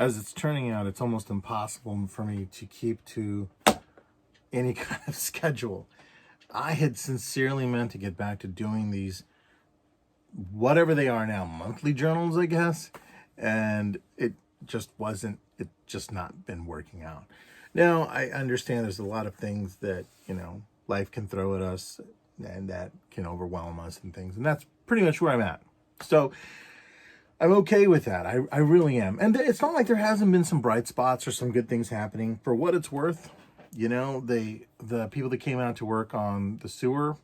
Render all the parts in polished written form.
as it's turning out, it's almost impossible for me to keep to any kind of schedule. I had sincerely meant to get back to doing these, whatever they are now, monthly journals, I guess. And it just wasn't, it just not been working out. Now, I understand there's a lot of things that, life can throw at us and that can overwhelm us and things. And that's pretty much where I'm at. So I'm okay with that. I really am. And it's not like there hasn't been some bright spots or some good things happening. For what it's worth, the people that came out to work on the sewer,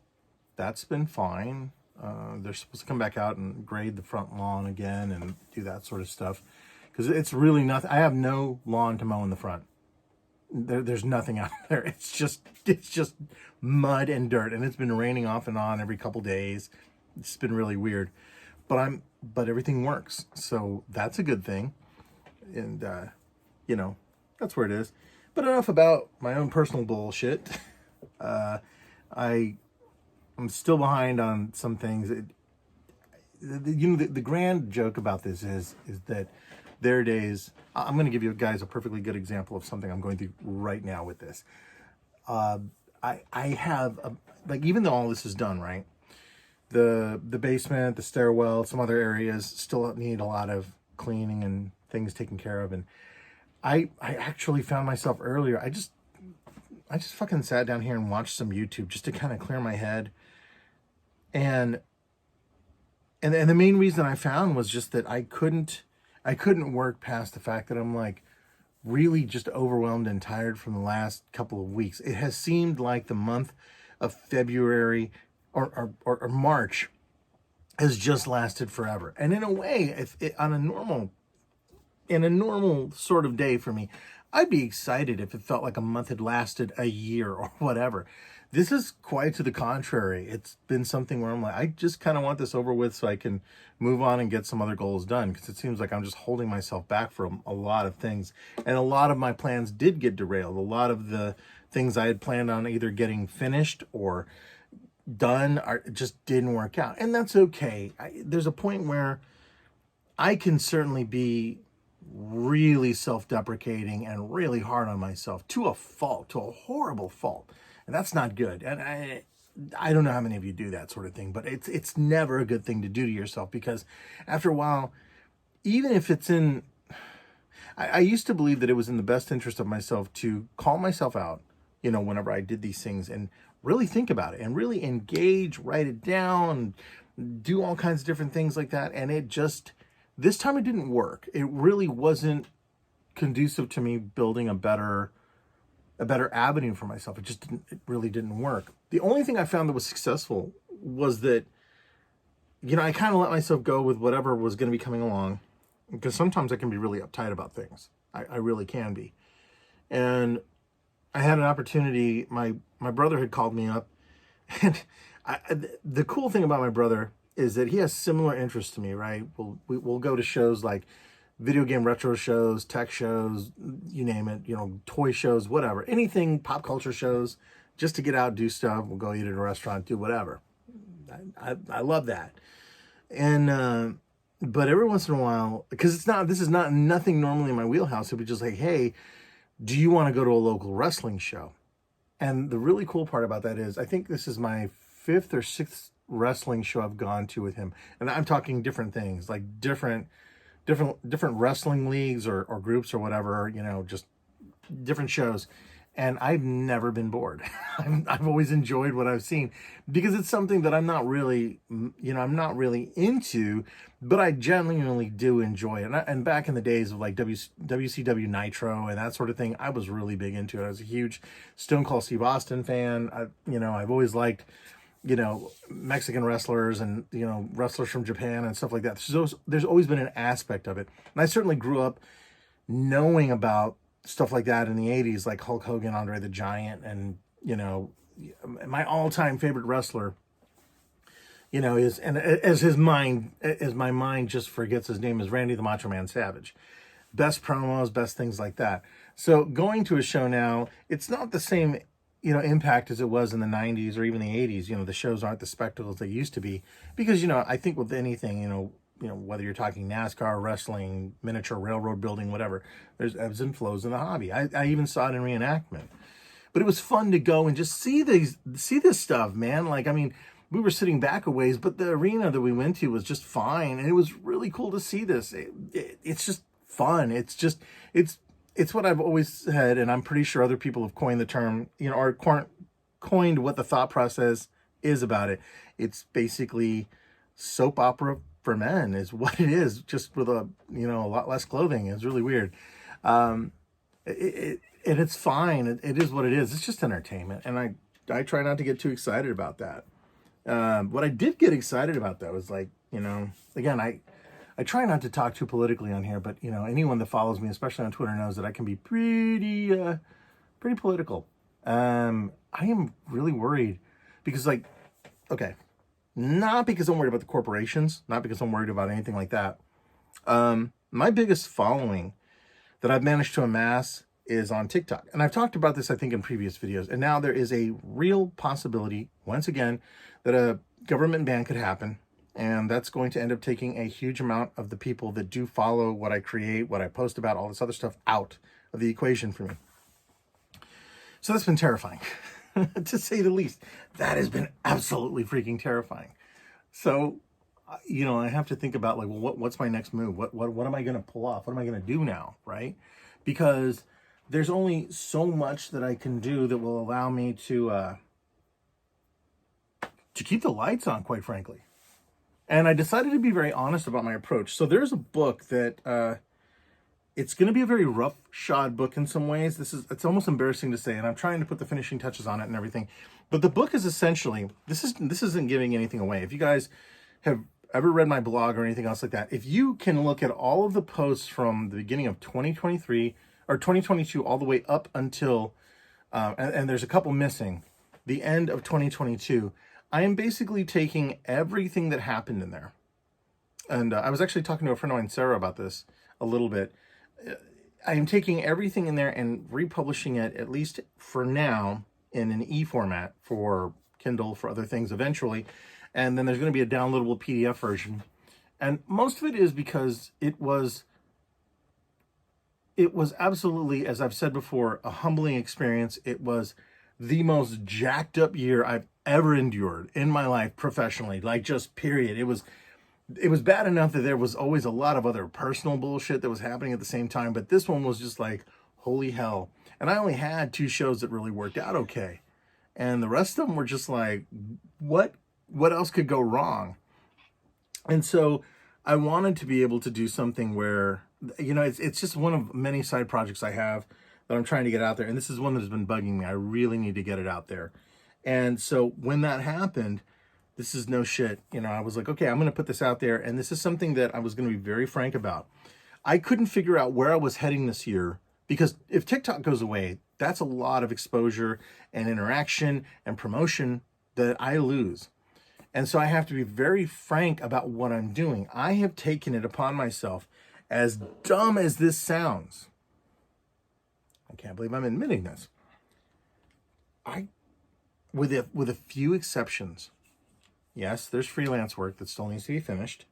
that's been fine. They're supposed to come back out and grade the front lawn again and do that sort of stuff. Because it's really nothing. I have no lawn to mow in the front. There's nothing out there. It's just mud and dirt, and it's been raining off and on every couple days. It's been really weird, but everything works, so that's a good thing. And that's where it is. But enough about my own personal bullshit. I'm still behind on some things. The grand joke about this is that there are days. I'm going to give you guys a perfectly good example of something I'm going through right now with this. I have even though all this is done, right? The basement, the stairwell, some other areas still need a lot of cleaning and things taken care of. And I actually found myself earlier. I just fucking sat down here and watched some YouTube just to kind of clear my head. And the main reason I found was just that I couldn't work past the fact that I'm like really just overwhelmed and tired from the last couple of weeks. It has seemed like the month of February or March has just lasted forever. And in a way, in a normal sort of day for me, I'd be excited if it felt like a month had lasted a year or whatever. This is quite to the contrary. It's been something where I'm like, I just kind of want this over with so I can move on and get some other goals done, because it seems like I'm just holding myself back from a lot of things. And a lot of my plans did get derailed. A lot of the things I had planned on either getting finished or done just didn't work out. And that's okay. There's a point where I can certainly be really self-deprecating and really hard on myself to a fault, to a horrible fault. And that's not good. And I don't know how many of you do that sort of thing, but it's never a good thing to do to yourself, because after a while, even if it's in, I used to believe that it was in the best interest of myself to call myself out, whenever I did these things, and really think about it and really engage, write it down, do all kinds of different things like that. And this time it didn't work. It really wasn't conducive to me building a better avenue for myself. It really didn't work. The only thing I found that was successful was that, I kind of let myself go with whatever was going to be coming along, because sometimes I can be really uptight about things. I really can be. And I had an opportunity. My brother had called me up, and the cool thing about my brother is that he has similar interests to me, right? We'll go to shows like video game retro shows, tech shows, you name it, toy shows, whatever, anything, pop culture shows, just to get out, do stuff. We'll go eat at a restaurant, do whatever. I love that. And, but every once in a while, because this is nothing normally in my wheelhouse. It'd be just like, hey, do you want to go to a local wrestling show? And the really cool part about that is, I think this is my 5th or 6th wrestling show I've gone to with him. And I'm talking different things, like different wrestling leagues or groups or whatever, just different shows. And I've never been bored. I've always enjoyed what I've seen, because it's something that I'm not really into, but I genuinely do enjoy it. And back in the days of like WCW Nitro and that sort of thing, I was really big into it. I was a huge Stone Cold Steve Austin fan. I've always liked, Mexican wrestlers and, wrestlers from Japan and stuff like that. So there's always been an aspect of it. And I certainly grew up knowing about stuff like that in the 80s, like Hulk Hogan, Andre the Giant, and, my all-time favorite wrestler, is, and as my mind just forgets his name, is Randy the Macho Man Savage. Best promos, best things like that. So going to a show now, it's not the same impact as it was in the 90s or even the 80s. The shows aren't the spectacles they used to be, because, I think with anything, whether you're talking NASCAR, wrestling, miniature railroad building, whatever, there's ebbs and flows in the hobby. I even saw it in reenactment. But it was fun to go and just see this stuff, man. Like, I mean, we were sitting back a ways, but the arena that we went to was just fine. And it was really cool to see this. It's just fun. It's what I've always said, and I'm pretty sure other people have coined the term, or coined what the thought process is about it. It's basically soap opera for men is what it is, just with a lot less clothing. It's really weird. And it's fine. It is what it is. It's just entertainment. And I try not to get too excited about that. What I did get excited about, though, is like, again, I try not to talk too politically on here, but, anyone that follows me, especially on Twitter, knows that I can be pretty political. I am really worried because, like, okay, not because I'm worried about the corporations, not because I'm worried about anything like that. My biggest following that I've managed to amass is on TikTok. And I've talked about this, I think, in previous videos. And now there is a real possibility, once again, that a government ban could happen. And that's going to end up taking a huge amount of the people that do follow what I create, what I post about, all this other stuff out of the equation for me. So that's been terrifying, to say the least. That has been absolutely freaking terrifying. So, I have to think about, like, well, what's my next move? What am I going to pull off? What am I going to do now, right? Because there's only so much that I can do that will allow me to keep the lights on, quite frankly. And I decided to be very honest about my approach. So there's a book that it's going to be a very roughshod book in some ways. It's almost embarrassing to say, and I'm trying to put the finishing touches on it and everything. But the book is essentially, this isn't giving anything away. If you guys have ever read my blog or anything else like that, if you can look at all of the posts from the beginning of 2023 or 2022 all the way up until, and there's a couple missing, the end of 2022, I am basically taking everything that happened in there. And I was actually talking to a friend of mine, Sarah, about this a little bit. I am taking everything in there and republishing it, at least for now, in an e-format for Kindle, for other things eventually. And then there's going to be a downloadable PDF version. And most of it is because it was absolutely, as I've said before, a humbling experience. It was the most jacked up year I've ever endured in my life professionally, like, just period. It was bad enough that there was always a lot of other personal bullshit that was happening at the same time, but this one was just like, holy hell. And I only had 2 shows that really worked out okay. And the rest of them were just like, what else could go wrong? And so I wanted to be able to do something where, it's just one of many side projects I have that I'm trying to get out there. And this is one that has been bugging me. I really need to get it out there. And so when that happened, this is no shit. I was like, okay, I'm going to put this out there. And this is something that I was going to be very frank about. I couldn't figure out where I was heading this year, because if TikTok goes away, that's a lot of exposure and interaction and promotion that I lose. And so I have to be very frank about what I'm doing. I have taken it upon myself, as dumb as this sounds. I can't believe I'm admitting this. With a few exceptions, yes, there's freelance work that still needs to be finished,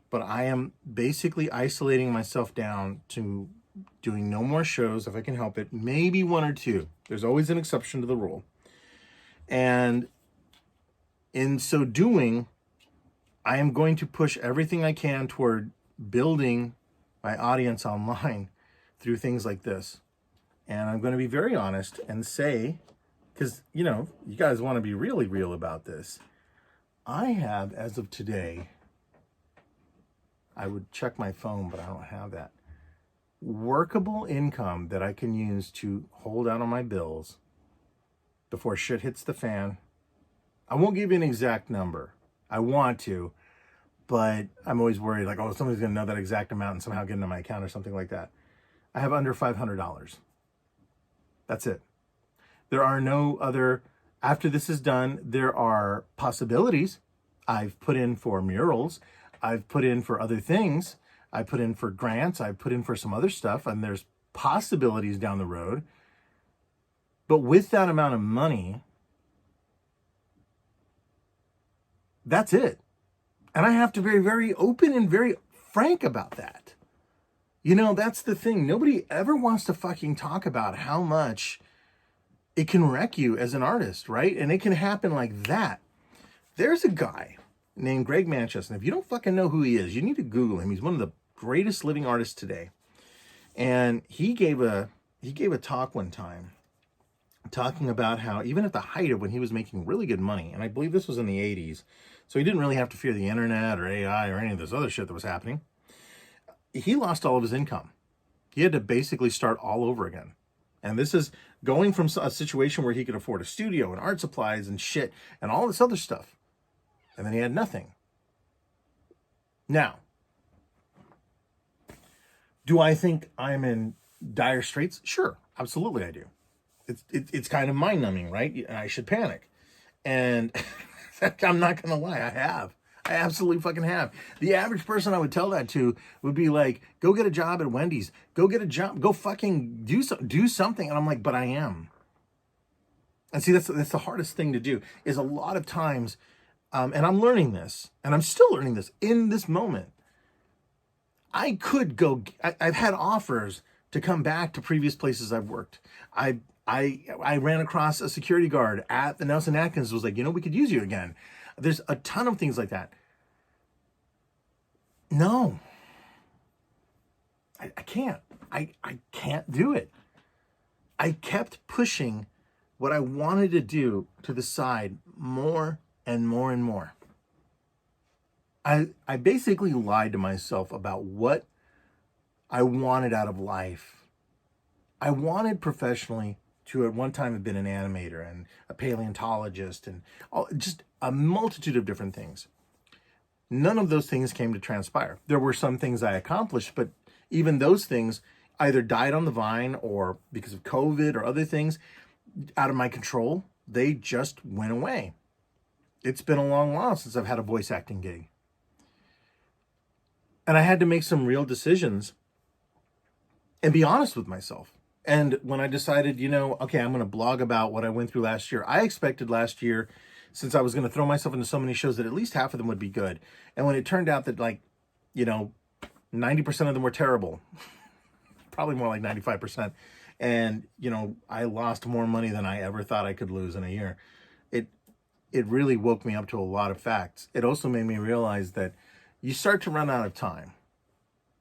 but I am basically isolating myself down to doing no more shows if I can help it, maybe 1 or 2. There's always an exception to the rule. And in so doing, I am going to push everything I can toward building my audience online through things like this. And I'm going to be very honest and say, because, you guys want to be really real about this. I have, as of today, I would check my phone, but I don't have that, workable income that I can use to hold out on my bills before shit hits the fan. I won't give you an exact number. I want to, but I'm always worried, like, oh, somebody's going to know that exact amount and somehow get into my account or something like that. I have under $500. That's it. There are no other, after this is done, there are possibilities. I've put in for murals. I've put in for other things. I put in for grants. I've put in for some other stuff, and there's possibilities down the road. But with that amount of money, that's it. And I have to be very, very open and very frank about that. That's the thing. Nobody ever wants to fucking talk about how much it can wreck you as an artist, right? And it can happen like that. There's a guy named Greg Manchester. And if you don't fucking know who he is, you need to Google him. He's one of the greatest living artists today. And he gave a talk one time talking about how even at the height of when he was making really good money, and I believe this was in the 80s, so he didn't really have to fear the internet or AI or any of this other shit that was happening. He lost all of his income. He had to basically start all over again. And this is going from a situation where he could afford a studio and art supplies and shit and all this other stuff. And then he had nothing. Now, do I think I'm in dire straits? Sure, absolutely I do. It's kind of mind-numbing, right? I should panic. And I'm not going to lie, I have. I absolutely fucking have. The average person I would tell that to would be like, go get a job at Wendy's. Go get a job. Go fucking do something. And I'm like, but I am. And see, that's the hardest thing to do, is a lot of times, and I'm learning this, and I'm still learning this in this moment. I could go, I've had offers to come back to previous places I've worked. I ran across a security guard at the Nelson Atkins, was like, we could use you again. There's a ton of things like that. No, I can't. I can't do it. I kept pushing what I wanted to do to the side more and more and more. I basically lied to myself about what I wanted out of life. I wanted professionally to at one time have been an animator and a paleontologist and just a multitude of different things. None of those things came to transpire. There were some things I accomplished, but even those things either died on the vine or because of COVID or other things out of my control, they just went away. It's been a long while since I've had a voice acting gig. And I had to make some real decisions and be honest with myself. And when I decided, okay, I'm going to blog about what I went through last year, I expected last year, since I was going to throw myself into so many shows, that at least half of them would be good. And when it turned out that 90% of them were terrible, probably more like 95%. And, I lost more money than I ever thought I could lose in a year. It really woke me up to a lot of facts. It also made me realize that you start to run out of time.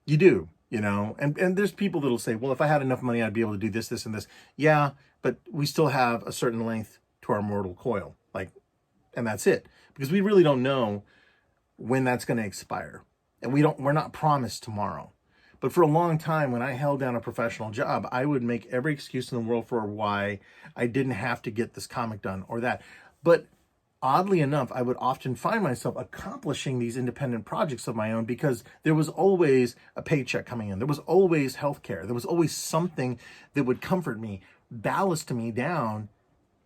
You do. And there's people that'll say, well, if I had enough money, I'd be able to do this, this, and this. Yeah, but we still have a certain length to our mortal coil. And that's it. Because we really don't know when that's going to expire. And we're not promised tomorrow. But for a long time, when I held down a professional job, I would make every excuse in the world for why I didn't have to get this comic done or that. But oddly enough, I would often find myself accomplishing these independent projects of my own because there was always a paycheck coming in. There was always healthcare. There was always something that would comfort me, ballast me down,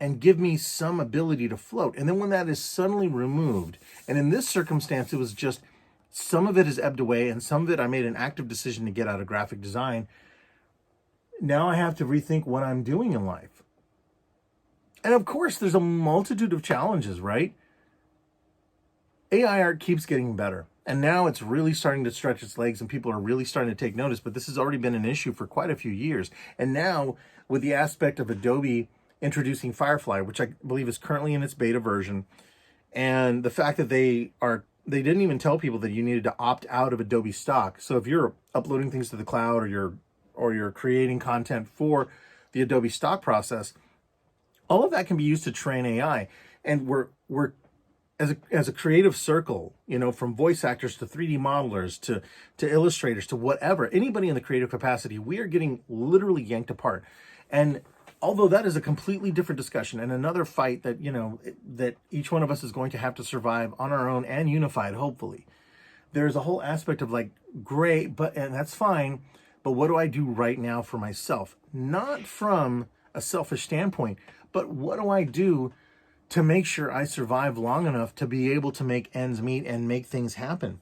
and give me some ability to float. And then when that is suddenly removed, and in this circumstance, it was just some of it has ebbed away and some of it I made an active decision to get out of graphic design. Now I have to rethink what I'm doing in life. And of course, there's a multitude of challenges, right? AI art keeps getting better. And now it's really starting to stretch its legs and people are really starting to take notice. But this has already been an issue for quite a few years. And now with the aspect of Adobe introducing Firefly, which I believe is currently in its beta version, and the fact that they didn't even tell people that you needed to opt out of Adobe stock. So if you're uploading things to the cloud or you're creating content for the Adobe stock process, all of that can be used to train AI. And we're as a creative circle, from voice actors to 3D modelers to illustrators to whatever, anybody in the creative capacity, we are getting literally yanked apart. And although that is a completely different discussion and another fight that, that each one of us is going to have to survive on our own and unified, hopefully, there's a whole aspect of great, and that's fine, but what do I do right now for myself? Not from a selfish standpoint, but what do I do to make sure I survive long enough to be able to make ends meet and make things happen?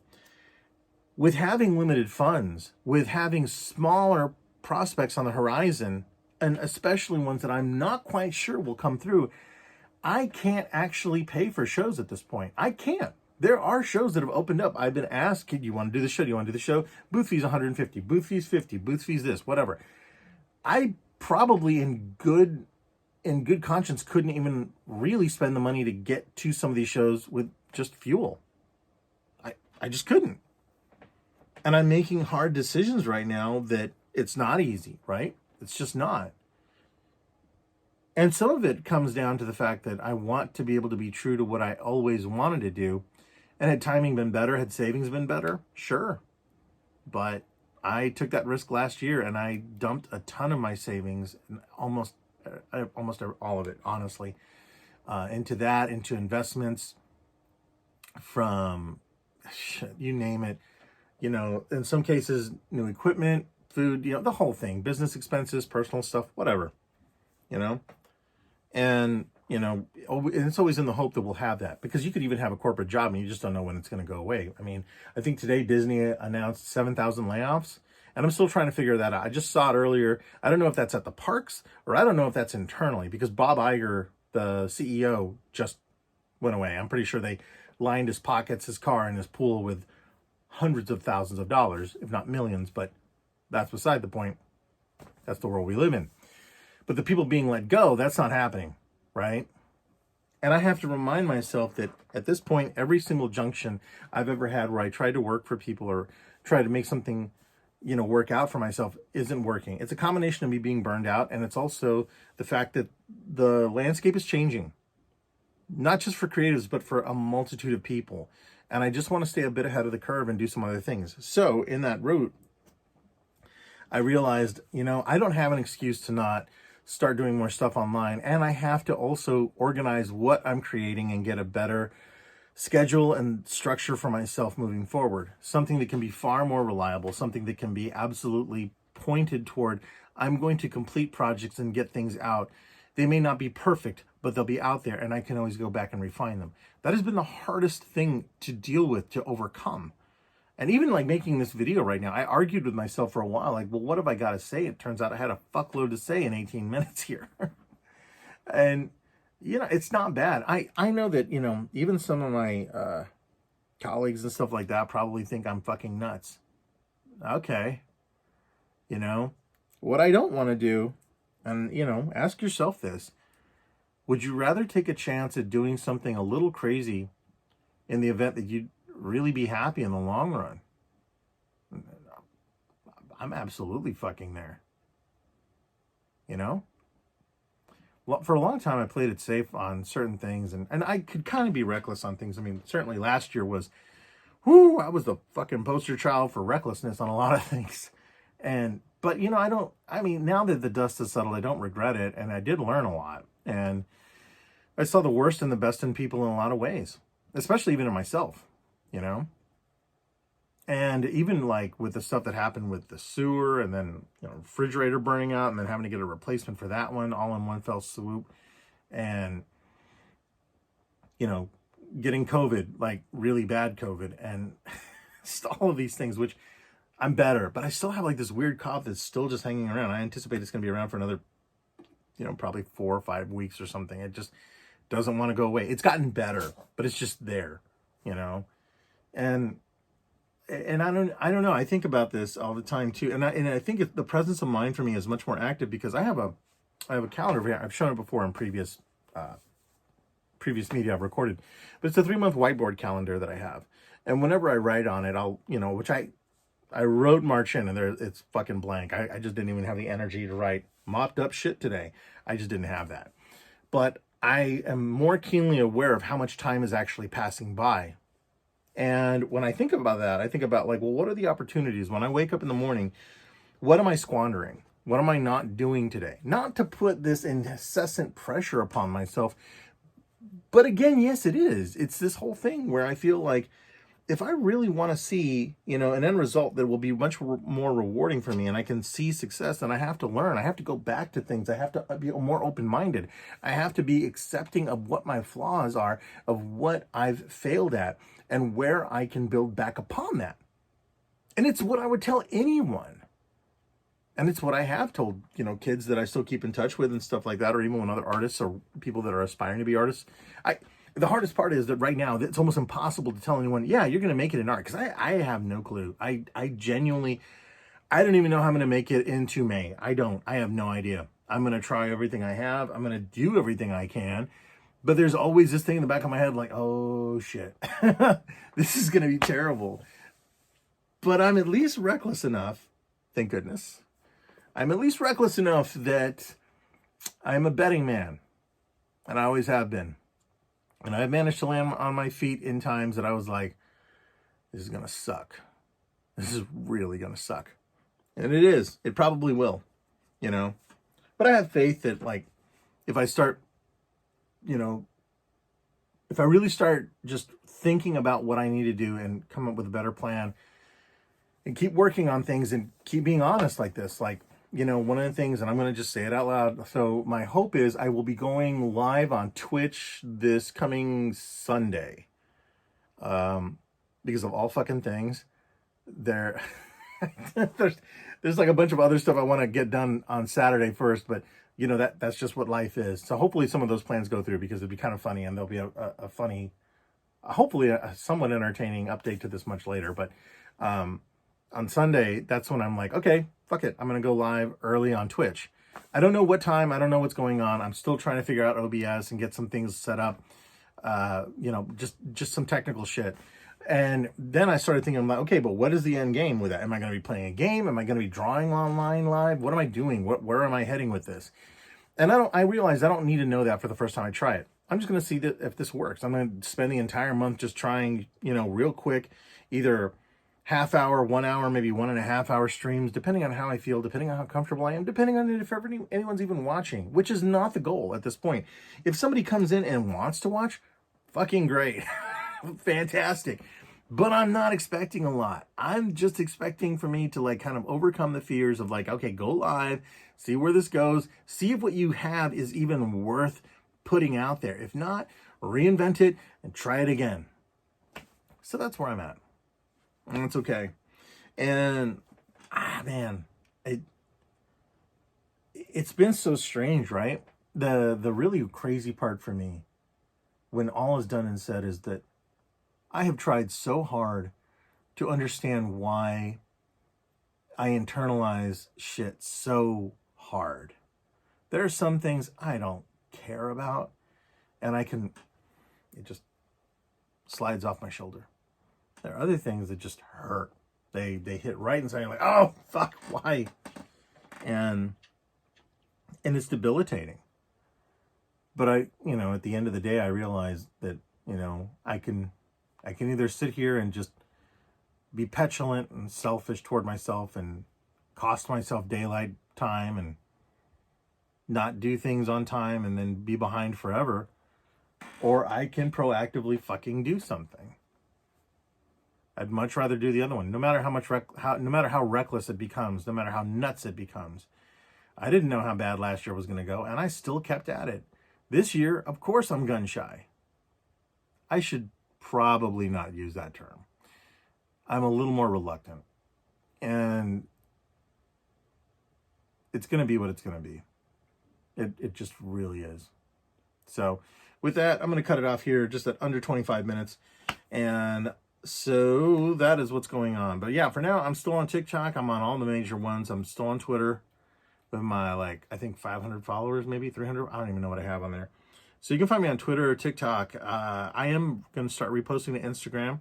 With having limited funds, with having smaller prospects on the horizon, and especially ones that I'm not quite sure will come through, I can't actually pay for shows at this point. I can't. There are shows that have opened up. I've been asked, "Kid, you want to do the show? Do you want to do the show? Booth fees 150, booth fees 50, booth fees this, whatever." I probably in good conscience couldn't even really spend the money to get to some of these shows with just fuel. I just couldn't. And I'm making hard decisions right now that it's not easy, right? It's just not. And some of it comes down to the fact that I want to be able to be true to what I always wanted to do. And had timing been better, had savings been better? Sure. But I took that risk last year and I dumped a ton of my savings, almost all of it, honestly, into investments from, you name it, in some cases, new equipment, food, the whole thing, business expenses, personal stuff, whatever, and, and it's always in the hope that we'll have that, because you could even have a corporate job and you just don't know when it's going to go away. I mean, I think today Disney announced 7,000 layoffs, and I'm still trying to figure that out. I just saw it earlier. I don't know if that's at the parks or I don't know if that's internally, because Bob Iger, the CEO, just went away. I'm pretty sure they lined his pockets, his car, and his pool with hundreds of thousands of dollars, if not millions, but that's beside the point. That's the world we live in. But the people being let go, that's not happening, right? And I have to remind myself that at this point, every single junction I've ever had where I tried to work for people or try to make something, work out for myself isn't working. It's a combination of me being burned out, and it's also the fact that the landscape is changing, not just for creatives, but for a multitude of people. And I just want to stay a bit ahead of the curve and do some other things. So in that route, I realized, I don't have an excuse to not start doing more stuff online. And I have to also organize what I'm creating and get a better schedule and structure for myself moving forward. Something that can be far more reliable, something that can be absolutely pointed toward, I'm going to complete projects and get things out. They may not be perfect, but they'll be out there and I can always go back and refine them. That has been the hardest thing to deal with, to overcome. And even like making this video right now, I argued with myself for a while, like, well, what have I got to say? It turns out I had a fuckload to say in 18 minutes here. And, it's not bad. I know that, even some of my colleagues and stuff like that probably think I'm fucking nuts. Okay. What I don't want to do, and, ask yourself this. Would you rather take a chance at doing something a little crazy in the event that you'd really be happy in the long run? I'm absolutely fucking there. Well, for a long time, I played it safe on certain things, and I could kind of be reckless on things. I mean, certainly last year was, I was the fucking poster child for recklessness on a lot of things. But now that the dust has settled, I don't regret it, and I did learn a lot. And I saw the worst and the best in people in a lot of ways, especially even in myself, And even like with the stuff that happened with the sewer and then, refrigerator burning out and then having to get a replacement for that one all in one fell swoop. And, getting COVID, like really bad COVID, and just all of these things, which I'm better, but I still have like this weird cough that's still just hanging around. I anticipate it's going to be around for another, probably 4 or 5 weeks or something. It just doesn't want to go away. It's gotten better, but it's just there, and I don't know. I think about this all the time too. And I think the presence of mind for me is much more active because I have a calendar here. I've shown it before in previous media I've recorded, but it's a 3-month whiteboard calendar that I have. And whenever I write on it, I'll, which I wrote March in and it's fucking blank. I just didn't even have the energy to write mopped up shit today. I just didn't have that. But I am more keenly aware of how much time is actually passing by. And when I think about that, I think about like, well, what are the opportunities? When I wake up in the morning, what am I squandering? What am I not doing today? Not to put this incessant pressure upon myself. But again, yes, it is. It's this whole thing where I feel like if I really want to see, an end result that will be much more rewarding for me and I can see success, then I have to learn. I have to go back to things. I have to be more open-minded. I have to be accepting of what my flaws are, of what I've failed at, and where I can build back upon that. And it's what I would tell anyone. And it's what I have told, kids that I still keep in touch with and stuff like that, or even when other artists or people that are aspiring to be artists. the hardest part is that right now it's almost impossible to tell anyone, yeah, you're going to make it in art, because I have no clue. I genuinely, I don't even know how I'm going to make it into May. I have no idea. I'm going to try everything I have. I'm going to do everything I can. But there's always this thing in the back of my head like, oh shit, this is going to be terrible. But I'm at least reckless enough, thank goodness. I'm at least reckless enough that I'm a betting man. And I always have been. And I've managed to land on my feet in times that I was like, this is going to suck. This is really going to suck. And it is. It probably will, you know. But I have faith that, like, if I start, you know, if I really start just thinking about what I need to do and come up with a better plan and keep working on things and keep being honest like this, like, you know, one of the things, and I'm going to just say it out loud. So my hope is I will be going live on Twitch this coming Sunday. Because of all fucking things, there's like a bunch of other stuff I want to get done on Saturday first, but you know, that's just what life is. So hopefully some of those plans go through, because it'd be kind of funny, and there'll be a funny, hopefully a somewhat entertaining update to this much later. But on Sunday, that's when I'm like, okay, fuck it. I'm going to go live early on Twitch. I don't know what time. I don't know what's going on. I'm still trying to figure out OBS and get some things set up. You know, just some technical shit. And then I started thinking, I'm like, okay, but what is the end game with that? Am I going to be playing a game? Am I going to be drawing online live? What am I doing? Where am I heading with this? And I realized I don't need to know that for the first time I try it. I'm just going to see that if this works. I'm going to spend the entire month just trying, you know, real quick, either half hour, 1 hour, maybe 1.5 hour streams, depending on how I feel, depending on how comfortable I am, depending on if anyone's even watching, which is not the goal at this point. If somebody comes in and wants to watch, fucking great. Fantastic. But I'm not expecting a lot. I'm just expecting for me to like kind of overcome the fears of like, okay, go live, see where this goes, see if what you have is even worth putting out there. If not, reinvent it and try it again. So that's where I'm at. And it's okay. And man, it's been so strange, right? The really crazy part for me, when all is done and said, is that I have tried so hard to understand why I internalize shit so hard. There are some things I don't care about, and it just slides off my shoulder. There are other things that just hurt. They hit right inside, like, oh, fuck, why? And it's debilitating. But at the end of the day, I realized that, I can either sit here and just be petulant and selfish toward myself and cost myself daylight time and not do things on time and then be behind forever, or I can proactively fucking do something. I'd much rather do the other one, no matter no matter how reckless it becomes, no matter how nuts it becomes. I didn't know how bad last year was going to go, and I still kept at it. This year, of course, I'm gun shy. I should probably not use that term. I'm a little more reluctant, and it's going to be what it's going to be. It just really is. So with that, I'm going to cut it off here just at under 25 minutes. And so that is what's going on. But yeah, for now, I'm still on TikTok. I'm on all the major ones. I'm still on Twitter with my, I think 500 followers, maybe 300. I don't even know what I have on there. So you can find me on Twitter or TikTok. I am going to start reposting to Instagram,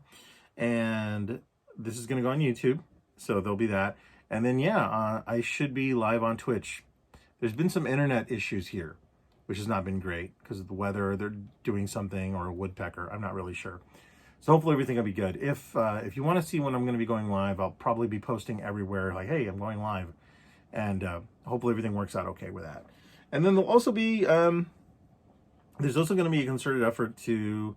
and this is going to go on YouTube. So there'll be that. And then, I should be live on Twitch. There's been some internet issues here, which has not been great because of the weather. They're doing something, or a woodpecker. I'm not really sure. So hopefully everything will be good. If you want to see when I'm going to be going live, I'll probably be posting everywhere like, hey, I'm going live. And hopefully everything works out okay with that. And then there'll also be, there's also going to be a concerted effort to,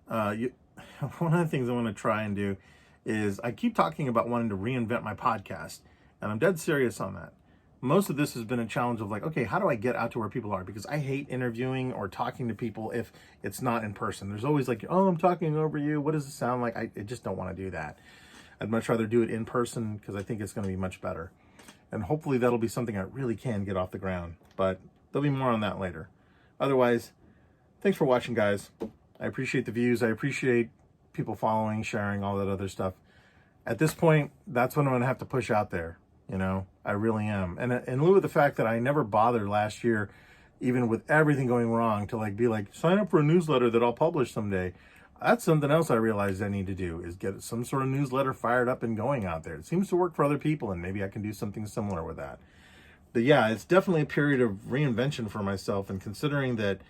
one of the things I want to try and do is I keep talking about wanting to reinvent my podcast. And I'm dead serious on that. Most of this has been a challenge of okay, how do I get out to where people are? Because I hate interviewing or talking to people if it's not in person. There's always oh, I'm talking over you. What does it sound like? I just don't want to do that. I'd much rather do it in person because I think it's going to be much better. And hopefully that'll be something I really can get off the ground. But there'll be more on that later. Otherwise, thanks for watching, guys. I appreciate the views. I appreciate people following, sharing, all that other stuff. At this point, that's what I'm going to have to push out there. You know, I really am. And in lieu of the fact that I never bothered last year, even with everything going wrong, to like be like, sign up for a newsletter that I'll publish someday. That's something else I realized I need to do, is get some sort of newsletter fired up and going out there. It seems to work for other people, and maybe I can do something similar with that. But yeah, it's definitely a period of reinvention for myself, and considering that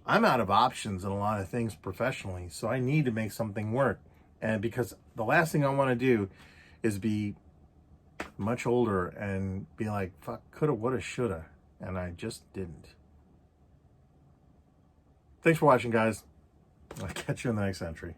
I'm out of options in a lot of things professionally, so I need to make something work. And because the last thing I want to do is be much older and be like, fuck, coulda, woulda, shoulda, and I just didn't. Thanks for watching, guys. I'll catch you in the next entry.